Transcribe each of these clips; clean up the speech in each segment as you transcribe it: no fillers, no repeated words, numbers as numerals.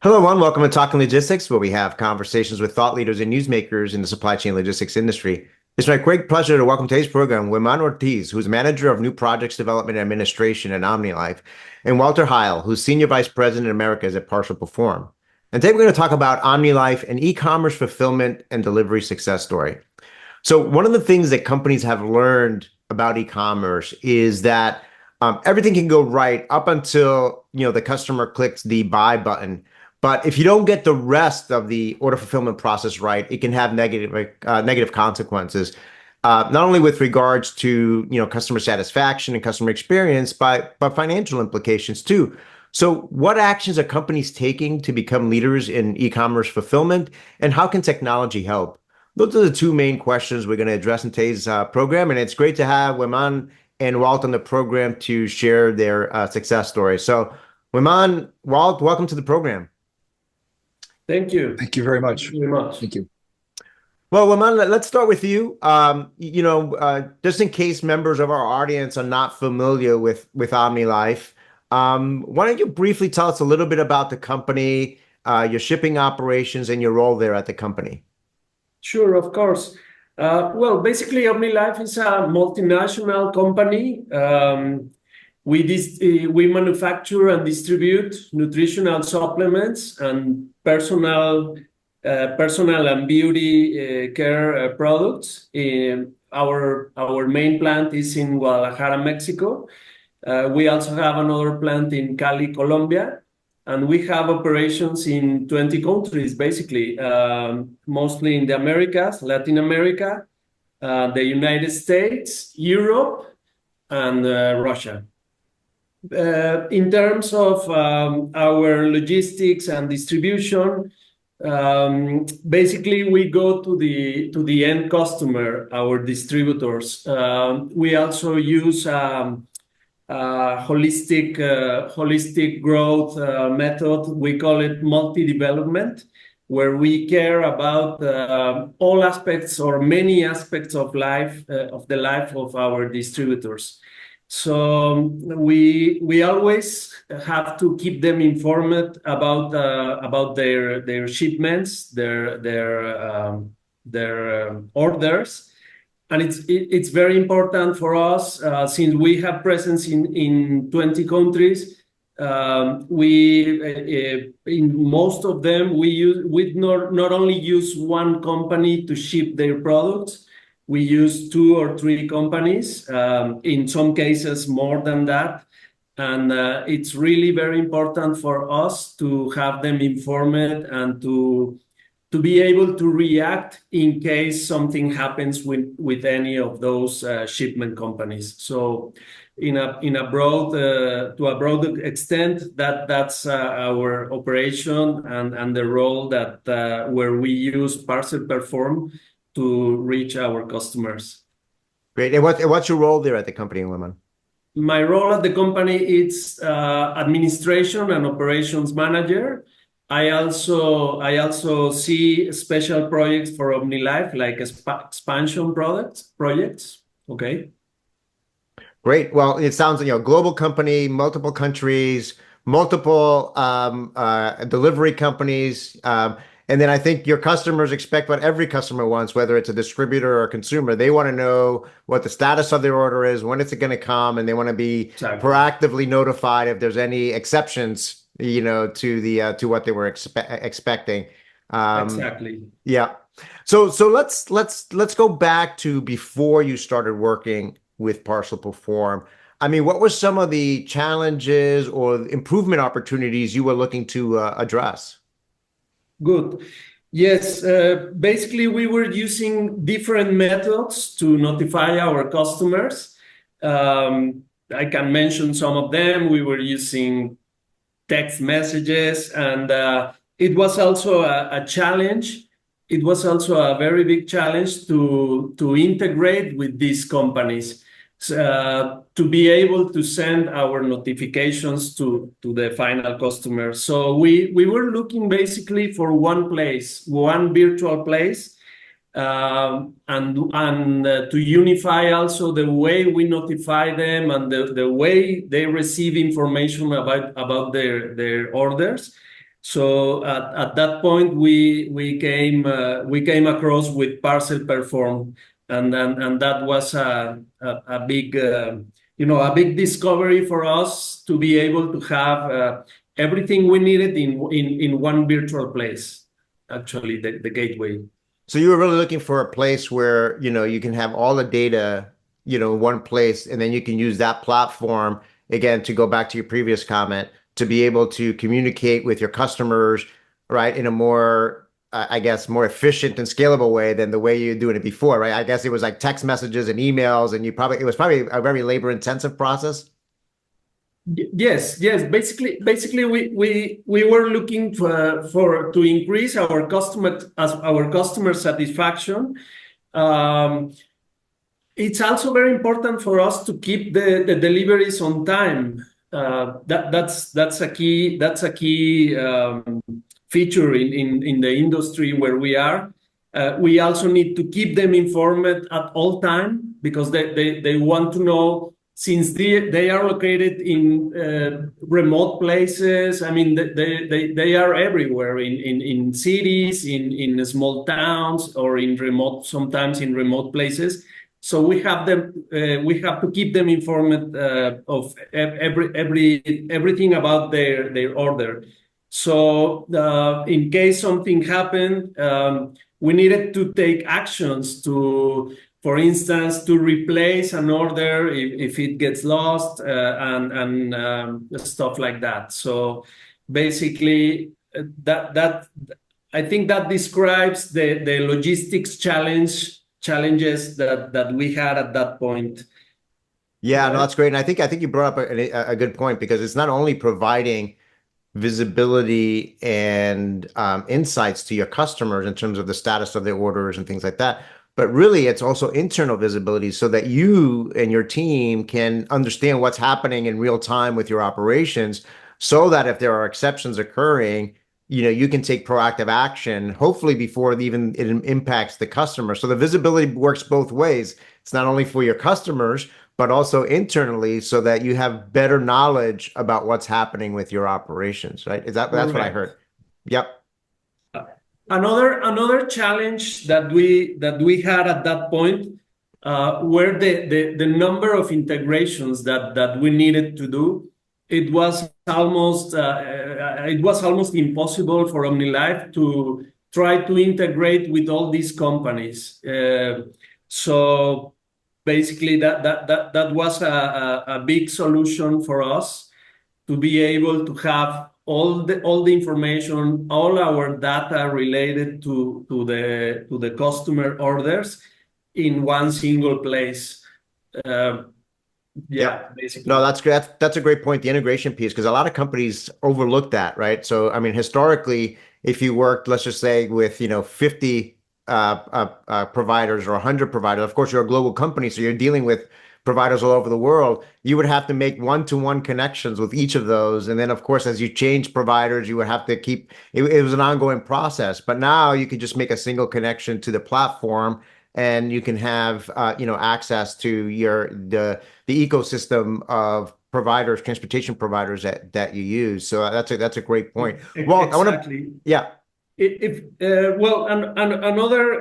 Hello, everyone. Welcome to Talking Logistics, where we have conversations with thought leaders and newsmakers in the supply chain logistics industry. It's my great pleasure to welcome today's program Hueman Ortiz, who's Manager of New Projects Development and Administration at Omnilife, and Walter Heil, who's Senior Vice President Americas at Parcel Perform. And today we're going to talk about Omnilife, an e-commerce fulfillment and delivery success story. So one of the things that companies have learned about e-commerce is that everything can go right up until the customer clicks the buy button. But if you don't get the rest of the order fulfillment process right, it can have negative consequences, not only with regards to customer satisfaction and customer experience, but financial implications too. So, what actions are companies taking to become leaders in e-commerce fulfillment, and how can technology help? Those are the two main questions we're going to address in today's program, and it's great to have Hueman and Walt on the program to share their success stories. So, Hueman, Walt, welcome to the program. Thank you. Thank you very much. Thank you very much. Thank you. Well, Hueman, let's start with you. Just in case members of our audience are not familiar with Omnilife, why don't you briefly tell us a little bit about the company, your shipping operations, and your role there at the company? Sure, of course. Well, basically, Omnilife is a multinational company. We manufacture and distribute nutritional supplements and personal and beauty care products. Our main plant is in Guadalajara, Mexico. We also have another plant in Cali, Colombia, and we have operations in 20 countries, basically, mostly in the Americas, Latin America, the United States, Europe, and Russia. In terms of our logistics and distribution, basically we go to the end customer, our distributors. We also use holistic growth method. We call it multi-development, where we care about all aspects or many aspects of the life of our distributors. So we always have to keep them informed about their shipments, their orders, and it's very important for us since we have presence in 20 countries. In most of them we not only use one company to ship their products. We use 2 or 3 companies, in some cases more than that. And it's really very important for us to have them informed and to be able to react in case something happens with any of those shipment companies. So to a broad extent, that's our operation and the role that where we use Parcel Perform to reach our customers. Great. And what's your role there at the company, Hueman? My role at the company is administration and operations manager. I also see special projects for Omnilife, like expansion projects. Okay. Great. Well, it sounds like global company, multiple countries, multiple delivery companies. And then I think your customers expect what every customer wants, whether it's a distributor or a consumer. They want to know what the status of their order is, when it's going to come, and they want to be proactively notified if there's any exceptions, to what they were expecting. Exactly. Yeah. So let's go back to before you started working with Parcel Perform. I mean, what were some of the challenges or improvement opportunities you were looking to address? Good. Yes, basically we were using different methods to notify our customers. I can mention some of them. We were using text messages, and it was also a challenge. It was also a very big challenge to integrate with these companies. To be able to send our notifications to the final customer. So we were looking basically for one virtual place, and to unify also the way we notify them and the way they receive information about their orders. So at that point, we came across with Parcel Perform, and that was a big a big discovery for us to be able to have everything we needed in one virtual place. Actually, the gateway. So you were really looking for a place where, you can have all the data, in one place, and then you can use that platform, again, to go back to your previous comment, to be able to communicate with your customers, right, in a more, I guess, more efficient and scalable way than the way you're doing it before, right? I guess it was like text messages and emails, and it was probably a very labor-intensive process. Yes. Basically, we were looking to increase our customer satisfaction. Um, it's also very important for us to keep the deliveries on time. That's a key feature in the industry where we are. We also need to keep them informed at all time because they want to know, since they are located in remote places. I mean, they are everywhere in cities, in small towns, or sometimes in remote places. So we have to keep them informed of everything about their order. So in case something happened, we needed to take actions to, for instance, to replace an order if it gets lost, and stuff like that. So basically, that I think that describes the logistics challenges that we had at that point. Yeah, no, Right? that's great. And I think you brought up a good point, because it's not only providing visibility and insights to your customers in terms of the status of their orders and things like that, but really it's also internal visibility so that you and your team can understand what's happening in real time with your operations, so that if there are exceptions occurring, you can take proactive action, hopefully before even it impacts the customer. So the visibility works both ways. It's not only for your customers, but also internally, so that you have better knowledge about what's happening with your operations, right? That's what I Correct. heard. Yep. Another challenge that we had at that point were the number of integrations that we needed to do. It was almost impossible for Omnilife to try to integrate with all these companies. So basically, that was a big solution for us to be able to have all the information, all our data related to the customer orders in one single place. Yep. Basically. No, that's great. That's a great point, the integration piece, because a lot of companies overlook that, right? So, I mean, historically, if you worked, let's just say, with, 50 providers or 100 providers, of course, you're a global company, so you're dealing with providers all over the world. You would have to make one-to-one connections with each of those. And then, of course, as you change providers, you would have to keep, it was an ongoing process. But now you can just make a single connection to the platform, and you can have, access to the ecosystem of providers, transportation providers that you use. So that's a great point. Well, I want to, Exactly. yeah, Well, and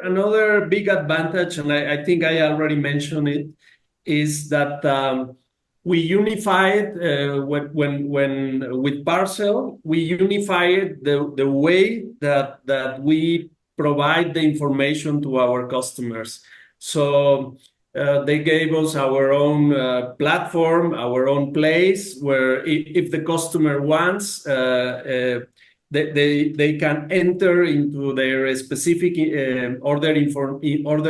another big advantage, and I think I already mentioned it, is that we unified when with Parcel, we unified the way that we provide the information to our customers. So they gave us our own platform, our own place where if the customer wants, they can enter into their specific order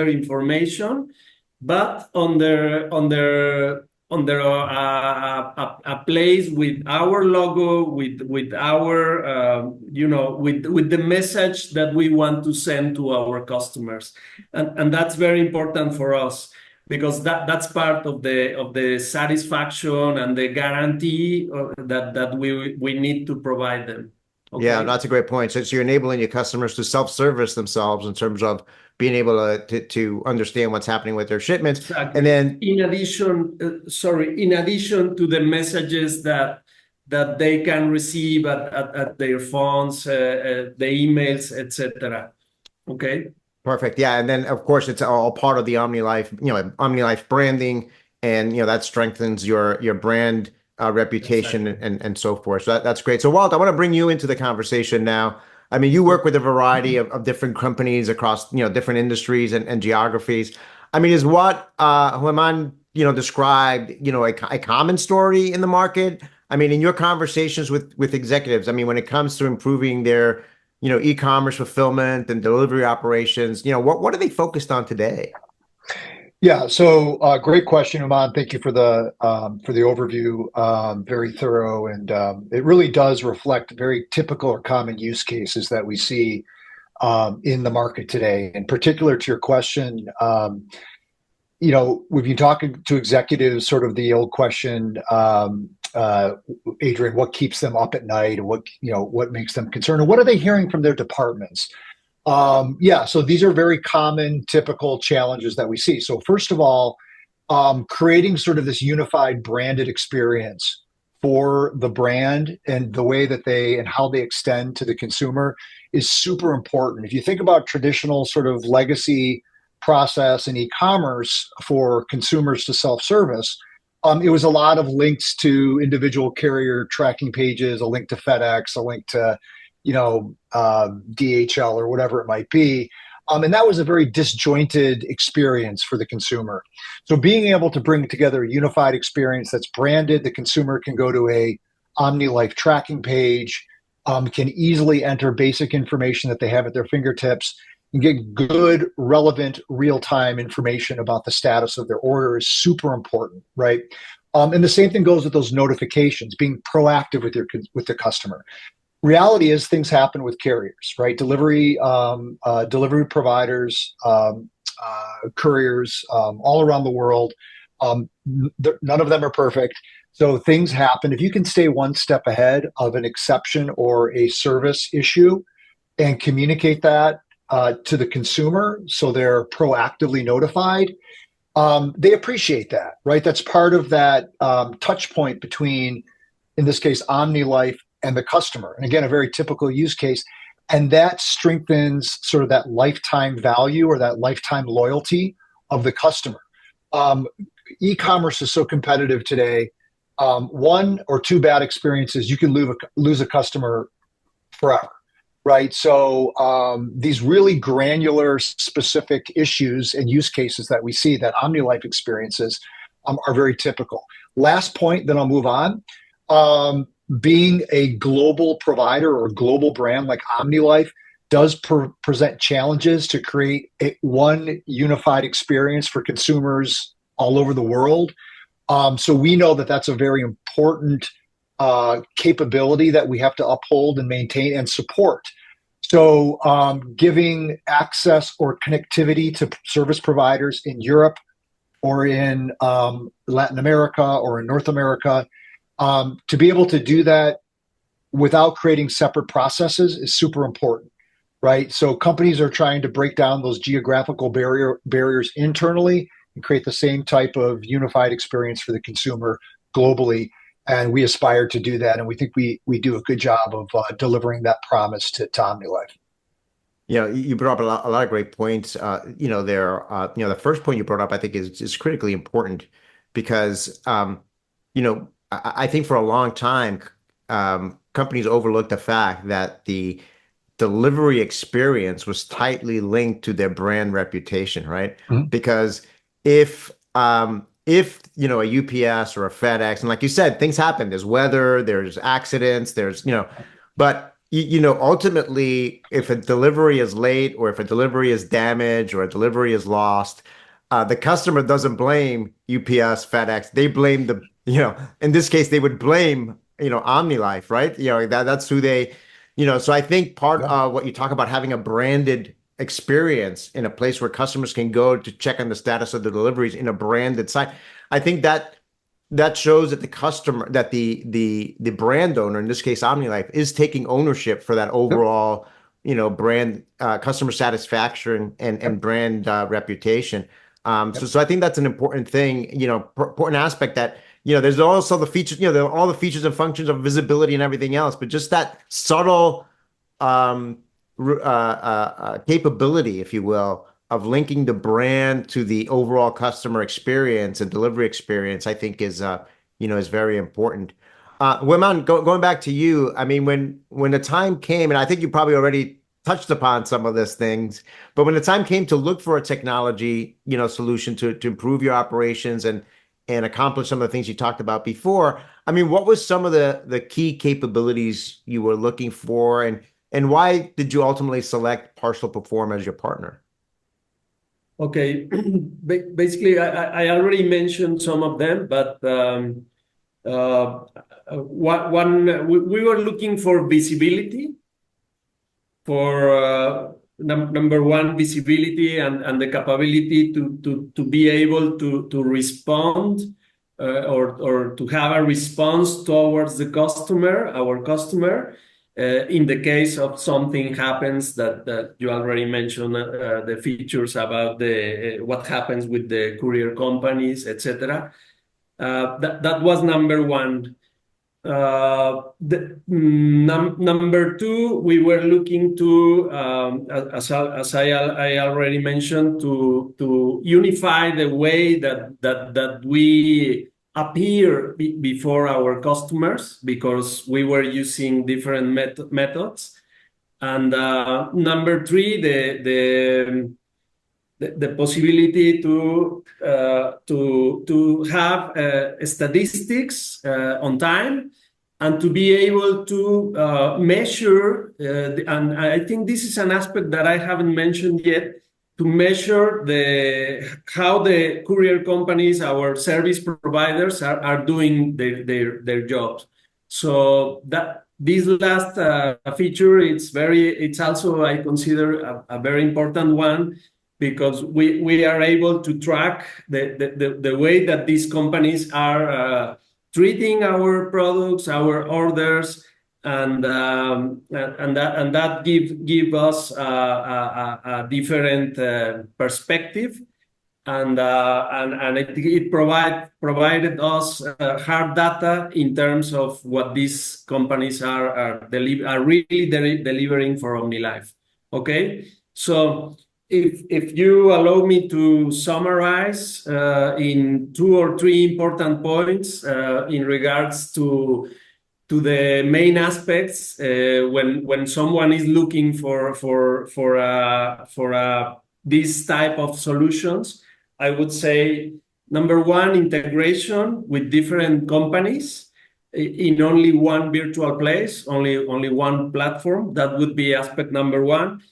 information, but under a place with our logo, with our with the message that we want to send to our customers, and that's very important for us, because that's part of the satisfaction and the guarantee that we need to provide them. Okay. yeah, that's a great point. So you're enabling your customers to self-service themselves in terms of being able to understand what's happening with their shipments. Exactly. And then, In addition to the messages that that they can receive at their phones, the emails, etc. Okay. Perfect. Yeah. And then of course it's all part of the OmniLife, OmniLife branding, and that strengthens your brand reputation Exactly. and so forth. So that's great. So Walt, I want to bring you into the conversation now. I mean, you work with a variety of different companies across, different industries and geographies. I mean, is what Hueman, described, a common story in the market? I mean, in your conversations with executives, I mean, when it comes to improving their e-commerce fulfillment and delivery operations, what are they focused on today? Yeah, so great question, Hueman. Thank you for the overview. Very thorough, and it really does reflect very typical or common use cases that we see in the market today. In particular, to your question, we've been talking to executives, sort of the old question, Adrian, what keeps them up at night, and what makes them concerned, and what are they hearing from their departments? Yeah, so these are very common, typical challenges that we see. So first of all, creating sort of this unified branded experience for the brand and the way that they and how they extend to the consumer is super important. If you think about traditional sort of legacy process in e-commerce for consumers to self-service, it was a lot of links to individual carrier tracking pages, a link to FedEx, a link to DHL or whatever it might be. And that was a very disjointed experience for the consumer. So being able to bring together a unified experience that's branded, the consumer can go to a OmniLife tracking page, can easily enter basic information that they have at their fingertips, and get good, relevant, real-time information about the status of their order is super important, right? And the same thing goes with those notifications, being proactive with the customer. Reality is things happen with carriers, right? Delivery providers, couriers, all around the world. None of them are perfect. So things happen. If you can stay one step ahead of an exception or a service issue and communicate that to the consumer so they're proactively notified, they appreciate that, right? That's part of that touch point between, in this case, OmniLife and the customer. And again, a very typical use case. And that strengthens sort of that lifetime value or that lifetime loyalty of the customer. E-commerce is so competitive today. One or two bad experiences, you can lose a customer forever, right? So these really granular, specific issues and use cases that we see that OmniLife experiences are very typical. Last point, then I'll move on. Being a global provider or global brand like OmniLife does present challenges to create one unified experience for consumers all over the world. So we know that that's a very important capability that we have to uphold and maintain and support. So giving access or connectivity to service providers in Europe or in Latin America or in North America, to be able to do that without creating separate processes is super important, right? So companies are trying to break down those geographical barriers internally and create the same type of unified experience for the consumer globally. And we aspire to do that. And we think we do a good job of delivering that promise to OmniLife. You brought up a lot of great points. The first point you brought up, I think, is critically important because, I think for a long time, companies overlooked the fact that the delivery experience was tightly linked to their brand reputation, right? Mm-hmm. Because if a UPS or a FedEx, and like you said, things happen. There's weather, there's accidents, but ultimately, if a delivery is late or if a delivery is damaged or a delivery is lost, the customer doesn't blame UPS, FedEx. They blame in this case, they would blame, OmniLife, right? That's who they, so I think part of what you talk about having a branded experience in a place where customers can go to check on the status of the deliveries in a branded site. I think that shows that the customer, that the brand owner, in this case, OmniLife, is taking ownership for that overall, brand, customer satisfaction and brand reputation. So I think that's an important thing, important aspect that there's also the features, all the features and functions of visibility and everything else, but just that subtle um, capability, if you will, of linking the brand to the overall customer experience and delivery experience, I think is very important. Hueman, going back to you, I mean, when the time came, and I think you probably already touched upon some of these things, but when the time came to look for a technology, solution to improve your operations and accomplish some of the things you talked about before, I mean, what was some of the key capabilities you were looking for, and why did you ultimately select Parcel Perform as your partner? Okay, basically, I already mentioned some of them, but we were looking for visibility, for number one, visibility and the capability to be able to respond or to have a response towards our customer. In the case of something happens that you already mentioned, the features about what happens with the courier companies, etc. That was number one. Number two, we were looking to, as I already mentioned, to unify the way that we appear before our customers, because we were using different methods. And number three, the possibility to have statistics on time, and to be able to measure, and I think this is an aspect that I haven't mentioned yet, to measure how the courier companies, our service providers, are doing their jobs. So that this last feature, it's also, I consider, a very important one, because we are able to track the way that these companies are treating our products, our orders, and that give us a different perspective, and it provided us hard data in terms of what these companies are really delivering for Omnilife. Okay, so if you allow me to summarize in 2 or 3 important points in regards to the main aspects when someone is looking for this type of solutions, I would say, number one, integration with different companies in only one virtual place, only one platform. That would be aspect number one.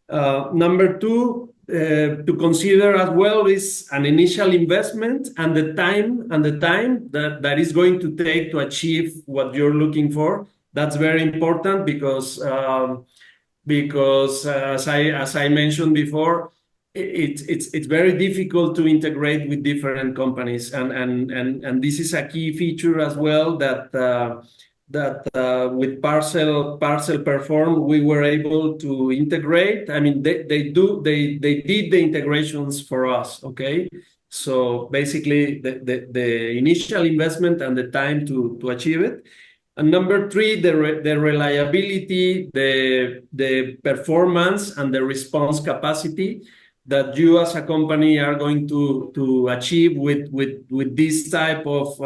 Number two, to consider as well is an initial investment and the time that is going to take to achieve what you're looking for. That's very important, because as I mentioned before, it's very difficult to integrate with different companies, and this is a key feature as well, that with Parcel Perform we were able to integrate. I mean, they did the integrations for us. Okay, so basically the initial investment and the time to achieve it. And number three, the reliability, the performance, and the response capacity that you as a company are going to achieve with this type of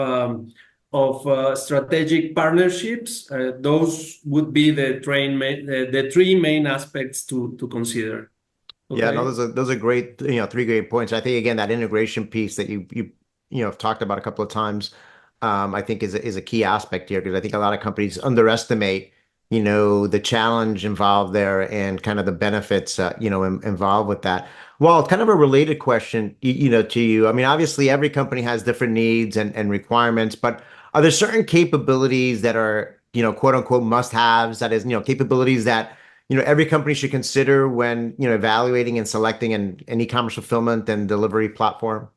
strategic partnerships. Those would be the three main aspects to consider. Okay? Yeah, no, those are great, 3 great points. I think, again, that integration piece that you have talked about a couple of times, I think is a key aspect here, because I think a lot of companies underestimate, the challenge involved there and kind of the benefits, involved with that. Well, kind of a related question, to you. I mean, obviously every company has different needs and requirements, but are there certain capabilities that are, quote unquote must-haves, that is, capabilities that, every company should consider when, evaluating and selecting an e-commerce fulfillment and delivery platform?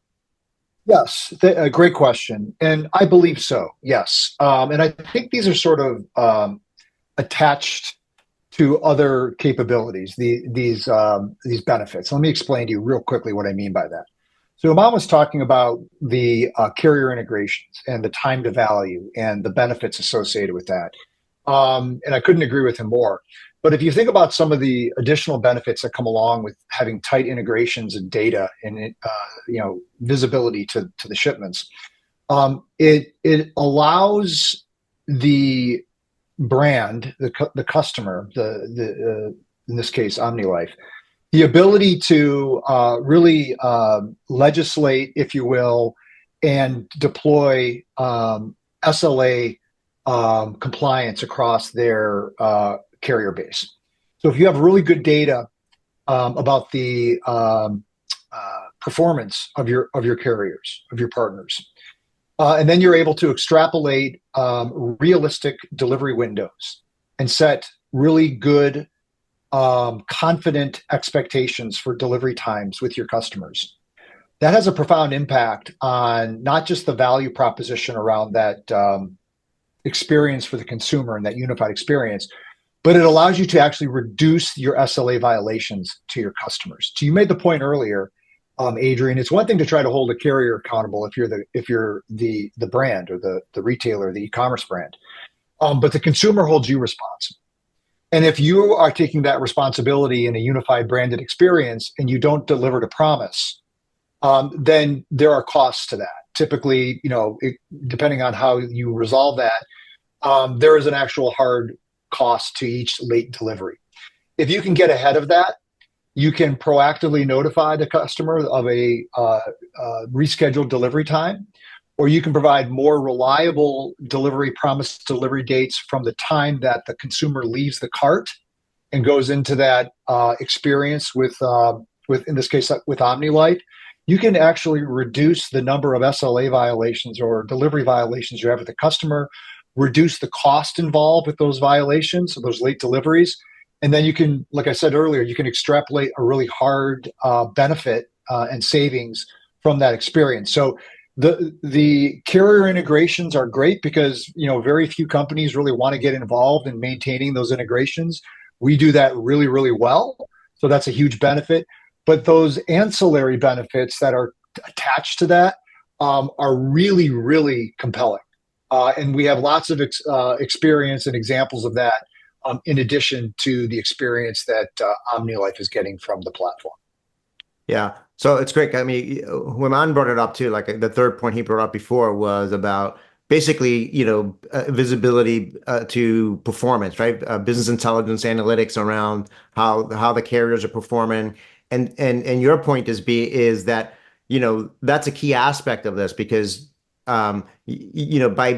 Yes, a great question. And I believe so, yes. And I think these are sort of attached to other capabilities, these benefits. Let me explain to you real quickly what I mean by that. So Hueman was talking about the carrier integrations and the time to value and the benefits associated with that. And I couldn't agree with him more. But if you think about some of the additional benefits that come along with having tight integrations and data and visibility to the shipments, it allows the brand, the customer, the in this case Omnilife, the ability to really legislate, if you will, and deploy SLA compliance across their carrier base. So if you have really good data about the performance of your carriers, of your partners, and then you're able to extrapolate realistic delivery windows and set really good, confident expectations for delivery times with your customers. That has a profound impact on not just the value proposition around that experience for the consumer and that unified experience, but it allows you to actually reduce your SLA violations to your customers. So you made the point earlier, Adrian, it's one thing to try to hold a carrier accountable if you're the brand or the retailer, the e-commerce brand, but the consumer holds you responsible. And if you are taking that responsibility in a unified branded experience and you don't deliver to promise, then there are costs to that. Typically, depending on how you resolve that, there is an actual hard cost to each late delivery. If you can get ahead of that, you can proactively notify the customer of a rescheduled delivery time, or you can provide more reliable promised delivery dates from the time that the consumer leaves the cart and goes into that experience with in this case with Omnilife. You can actually reduce the number of SLA violations or delivery violations you have with the customer, reduce the cost involved with those violations, so those late deliveries. And then you can, like I said earlier, you can extrapolate a really hard benefit and savings from that experience. So the carrier integrations are great because very few companies really want to get involved in maintaining those integrations. We do that really, really well. So that's a huge benefit. But those ancillary benefits that are attached to that are really, really compelling. And we have lots of experience and examples of that in addition to the experience that Omnilife is getting from the platform. Yeah. So it's great. I mean, Hueman brought it up too. Like the third point he brought up before was about basically, visibility to performance, right? Business intelligence analytics around how the carriers are performing. And your point is that, that's a key aspect of this because, by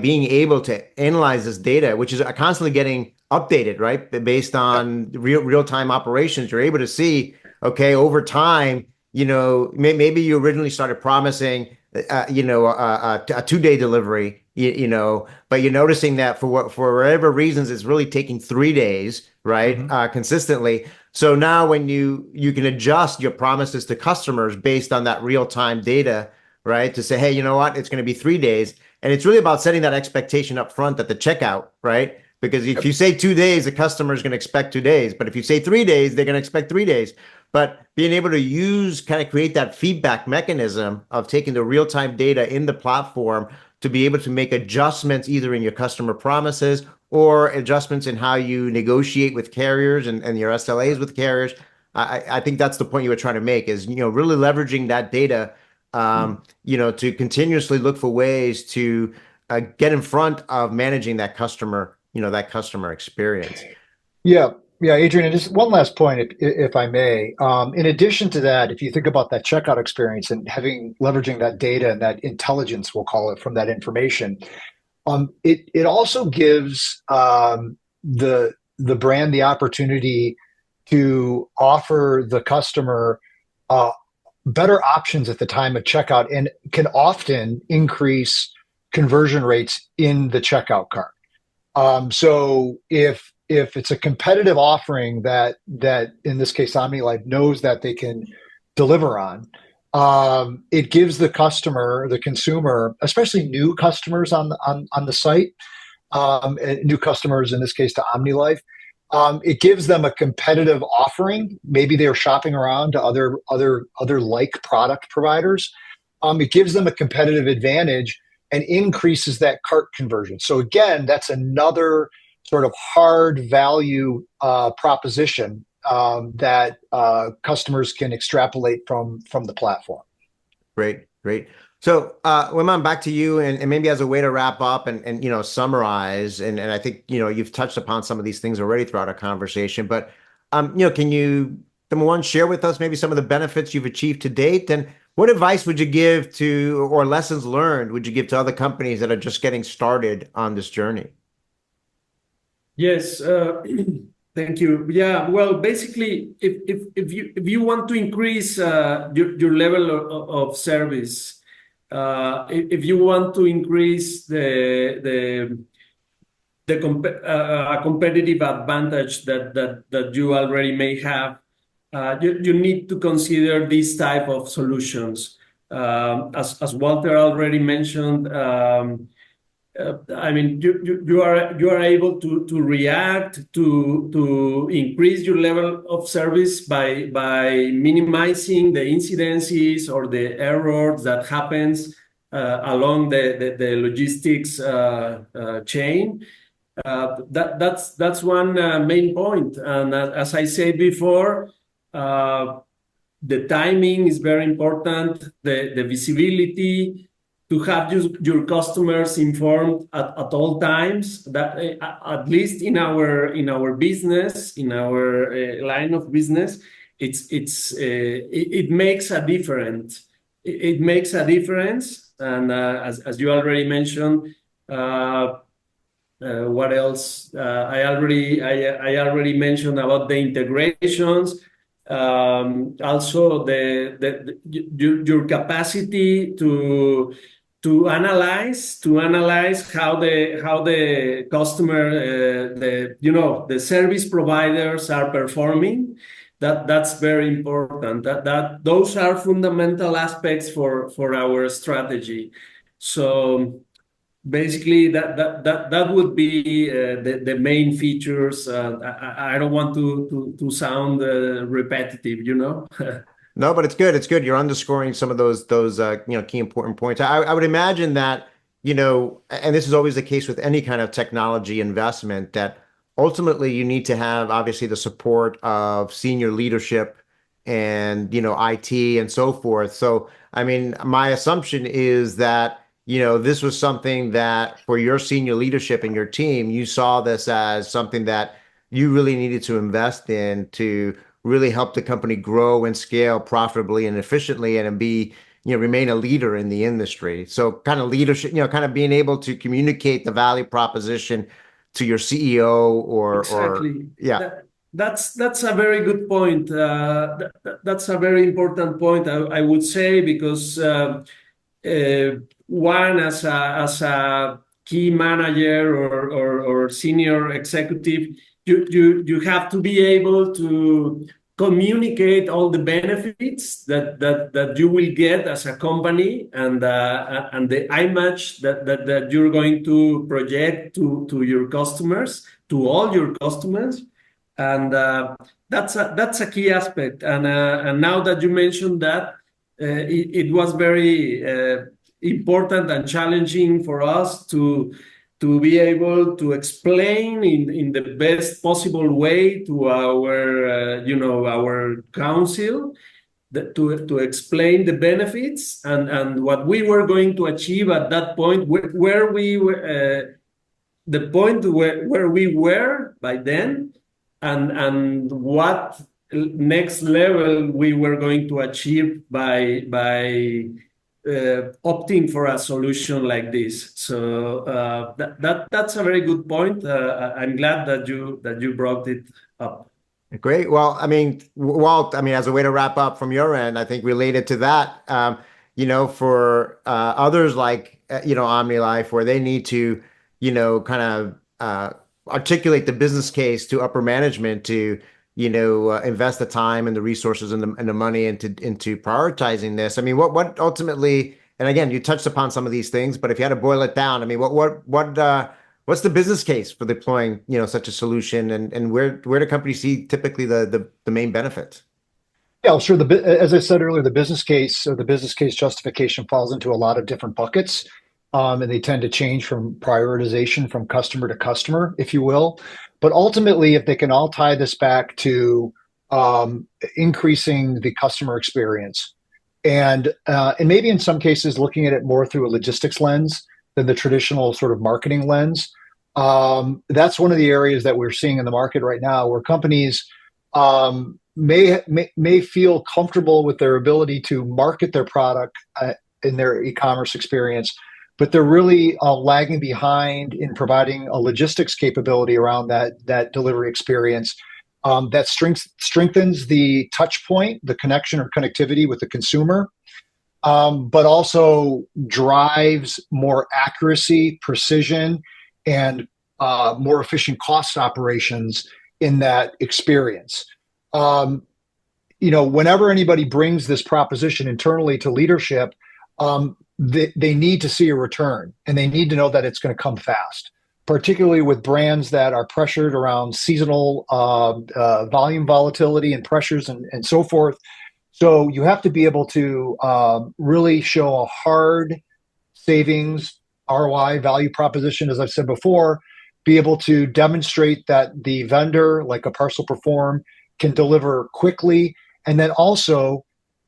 being able to analyze this data, which is constantly getting updated, right? Based on real-time operations, you're able to see, okay, over time, maybe you originally started promising, a 2-day delivery, but you're noticing that for whatever reasons, it's really taking 3 days, right? Mm-hmm. Consistently. So now when you can adjust your promises to customers based on that real-time data, right? To say, hey, you know what? It's going to be 3 days. And it's really about setting that expectation up front at the checkout, right? Because if you say 2 days, the customer is going to expect 2 days. But if you say 3 days, they're going to expect 3 days. But being able to create that feedback mechanism of taking the real-time data in the platform to be able to make adjustments either in your customer promises or adjustments in how you negotiate with carriers and your SLAs with carriers. I think that's the point you were trying to make is, really leveraging that data, to continuously look for ways to get in front of managing that customer experience. Yeah, Adrian, just one last point, if I may. In addition to that, if you think about that checkout experience and leveraging that data and that intelligence, we'll call it, from that information, it also gives the brand the opportunity to offer the customer better options at the time of checkout and can often increase conversion rates in the checkout cart. So if it's a competitive offering that in this case Omnilife knows that they can deliver on, it gives the consumer, especially new customers on the site, new customers in this case to Omnilife, it gives them a competitive offering. Maybe they're shopping around to other like product providers. it gives them a competitive advantage and increases that cart conversion. So again, that's another sort of hard value proposition that customers can extrapolate from the platform. Great, great. So, Hueman, back to you, and maybe as a way to wrap up and summarize, and I think you've touched upon some of these things already throughout our conversation, but can you, number one, share with us maybe some of the benefits you've achieved to date, and what advice would you give to, or lessons learned would you give to other companies that are just getting started on this journey? Yes, thank you. Yeah, well, basically, if you want to increase your level of service, if you want to increase a competitive advantage that you already may have, you need to consider these type of solutions. As Walter already mentioned, I mean, you are able to react to increase your level of service by minimizing the incidences or the errors that happens along the logistics chain. That's one main point. And as I said before, the timing is very important. The visibility, to have your customers informed at all times, that at least in our business, in our line of business, it makes a difference. It makes a difference, and as you already mentioned, what else? I already mentioned about the integrations. Also, your capacity to analyze how the customer, the service providers are performing. That's very important. That those are fundamental aspects for our strategy. So basically, that would be the main features. I don't want to sound repetitive, No, but it's good. It's good. You're underscoring some of those key important points. I would imagine that, and this is always the case with any kind of technology investment, that ultimately you need to have obviously the support of senior leadership and, IT and so forth. So, I mean, my assumption is that, this was something that for your senior leadership and your team, you saw this as something that you really needed to invest in to really help the company grow and scale profitably and efficiently and be, remain a leader in the industry. So kind of leadership, kind of being able to communicate the value proposition to your CEO or exactly. Yeah. That's a very good point. That's a very important point, I would say, because one, as a key manager or senior executive, you have to be able to communicate all the benefits that you will get as a company, and the image that you're going to project to your customers, to all your customers, and that's a key aspect. And now that you mentioned that, it was very important and challenging for us to be able to explain in the best possible way to our council, to explain the benefits and what we were going to achieve at that point, where we were, the point where we were by then, and what next level we were going to achieve by opting for a solution like this. So that's a very good point. I'm glad that you brought it up. Great. Well, I mean, Walt, as a way to wrap up from your end, I think related to that, for others like, Omnilife, where they need to, kind of articulate the business case to upper management to, invest the time and the resources and the money into prioritizing this. I mean, what ultimately, and again, you touched upon some of these things, but if you had to boil it down, I mean, what's the business case for deploying, such a solution, and where do companies see typically the main benefits? Yeah, sure. As I said earlier, the business case or the business case justification falls into a lot of different buckets, and they tend to change from prioritization from customer to customer, if you will. But ultimately, if they can all tie this back to increasing the customer experience, and maybe in some cases looking at it more through a logistics lens than the traditional sort of marketing lens, that's one of the areas that we're seeing in the market right now, where companies may feel comfortable with their ability to market their product in their e-commerce experience, but they're really lagging behind in providing a logistics capability around that delivery experience that strengthens the touch point, the connection or connectivity with the consumer, but also drives more accuracy, precision, and more efficient cost operations in that experience. Whenever anybody brings this proposition internally to leadership, they need to see a return, and they need to know that it's going to come fast, particularly with brands that are pressured around seasonal volume volatility and pressures and so forth. So you have to be able to really show a hard savings ROI value proposition, as I've said before, be able to demonstrate that the vendor, like a Parcel Perform, can deliver quickly, and then also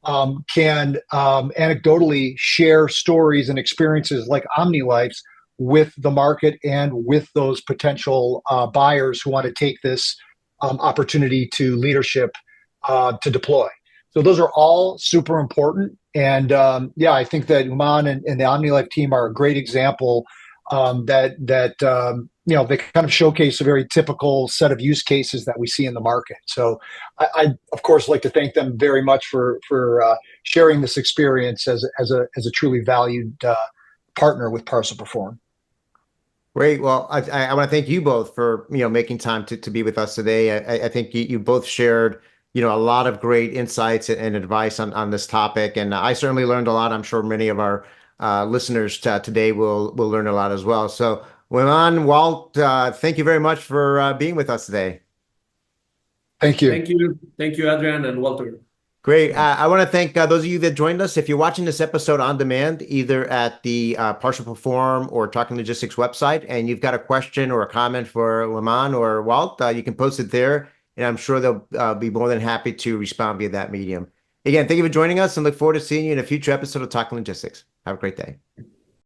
can anecdotally share stories and experiences like Omnilife's with the market and with those potential buyers who want to take this opportunity to leadership to deploy. So those are all super important. And I think that Hueman and the Omnilife team are a great example that they kind of showcase a very typical set of use cases that we see in the market. So I of course like to thank them very much for sharing this experience as a truly valued partner with Parcel Perform. Great. Well, I want to thank you both for making time to be with us today. I think you both shared a lot of great insights and advice on this topic, and I certainly learned a lot. I'm sure many of our listeners today will learn a lot as well. So, Hueman, Walt, thank you very much for being with us today. Thank you. Thank you, Adrian and Walter. Great. I want to thank those of you that joined us. If you're watching this episode on demand, either at the Parcel Perform or Talking Logistics website, and you've got a question or a comment for Hueman or Walt, you can post it there, and I'm sure they'll be more than happy to respond via that medium. Again, thank you for joining us, and look forward to seeing you in a future episode of Talking Logistics. Have a great day.